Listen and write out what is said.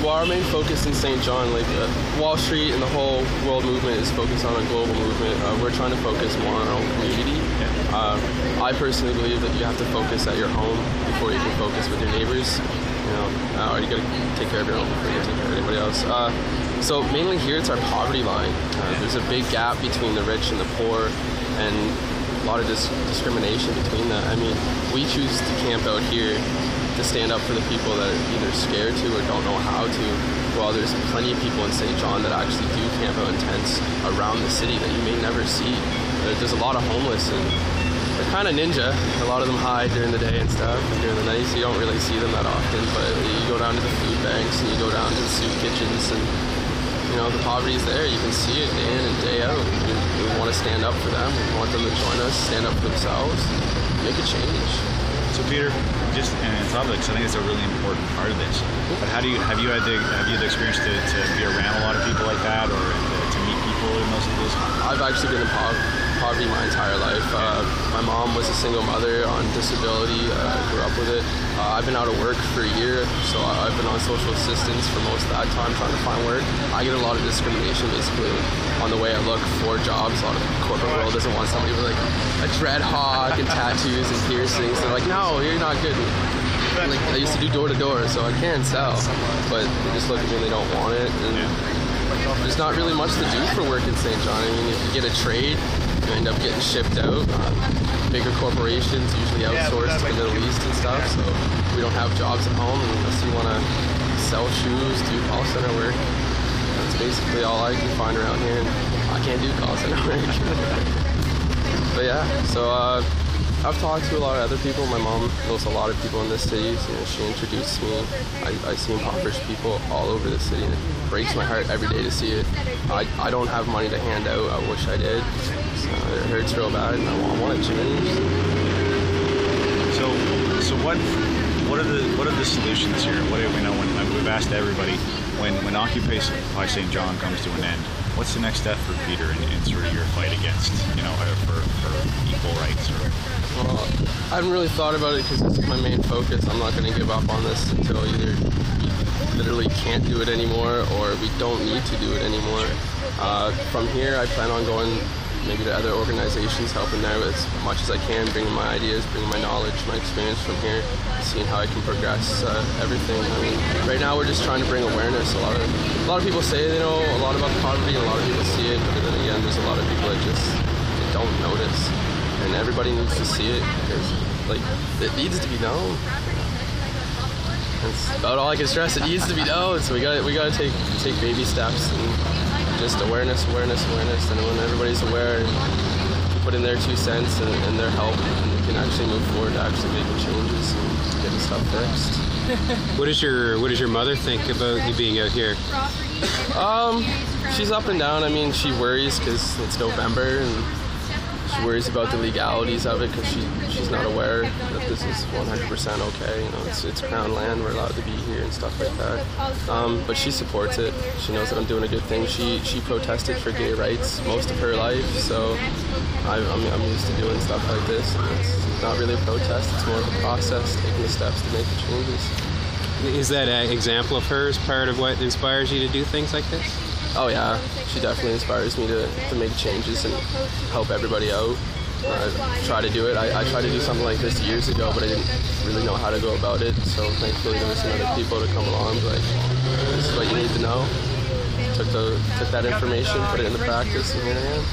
Well, our main focus in St. John, like Wall Street and the whole world movement is focused on a global movement. We're trying to focus more on our own community. I personally believe that you have to focus at your home before you can focus with your neighbors. You got to take care of your own before you take care of anybody else. So mainly here it's our poverty line. There's a big gap between the rich and the poor, and a lot of discrimination between that. I mean, we choose to camp out here to stand up for the people that are either scared to or don't know how to, while there's plenty of people in St. John that actually do camp out in tents around the city that you may never see. There's a lot of homeless, and they're kind of ninja. A lot of them hide during the day and stuff, and during the night you don't really see them that often, but you go down to the food banks and you go down to the soup kitchens, and the poverty is there. You can see it day in and day out. We want to stand up for them. We want them to join us, stand up for themselves, make a change. So Peter, just and it's obvious, I think it's a really important part of this. But have you had the experience to be around a lot of people like that, or to meet people in those? I've actually been in poverty my entire life. My mom was a single mother on disability. I grew up with it. I've been out of work for a year, so I've been on social assistance for most of that time trying to find work. I get a lot of discrimination basically on the way I look for jobs. A lot of the corporate world doesn't want somebody with like a dread hawk and tattoos and piercings. They're like, no, you're not good. Like, I used to do door to door, so I can sell, but they just look at me and they don't want it. And there's not really much to do for work in St. John. I mean, if you get a trade, you end up getting shipped out. Bigger corporations usually outsource to the Middle East and stuff, so we don't have jobs at home unless you want to sell shoes, do call center work. That's basically all I can find around here, and I can't do call center work. But yeah, so I've talked to a lot of other people. My mom knows a lot of people in this city. She introduced me. I see impoverished people all over the city, and it breaks my heart every day to see it. I don't have money to hand out. I wish I did. So it hurts real bad, and I want to change. So what are the solutions here? When we've asked everybody, when Occupy St. John comes to an end, what's the next step for Peter in sort of your fight against, for equal rights? Well, I haven't really thought about it because it's my main focus. I'm not going to give up on this until either we literally can't do it anymore or we don't need to do it anymore. From here, I plan on going maybe to other organizations, helping there as much as I can, bringing my ideas, bringing my knowledge, my experience from here, seeing how I can progress everything. I mean, right now we're just trying to bring awareness. A lot of people say they know a lot about poverty, and a lot of people see it, but then again, there's a lot of people that just don't notice, and everybody needs to see it because, it needs to be known. That's about all I can stress. It needs to be known, so we got to take baby steps and just awareness, and when everybody's aware and put in their 2 cents and their help, and we can actually move forward to actually making changes and getting stuff fixed. What does your mother think about you being out here? She's up and down. I mean, she worries because it's November, and she worries about the legalities of it because she's not aware that this is 100% okay. It's crown land. We're allowed to be here and stuff like that. But she supports it. She knows that I'm doing a good thing. She protested for gay rights most of her life, so I'm used to doing stuff like this. And it's not really a protest. It's more of a process, taking the steps to make the changes. Is that an example of hers part of what inspires you to do things like this? Oh yeah, she definitely inspires me to make changes and help everybody out. Try to do it. I tried to do something like this years ago, but I didn't really know how to go about it. So thankfully there was some other people to come along, like, this is what you need to know. Took that information, put it into practice, and here I am.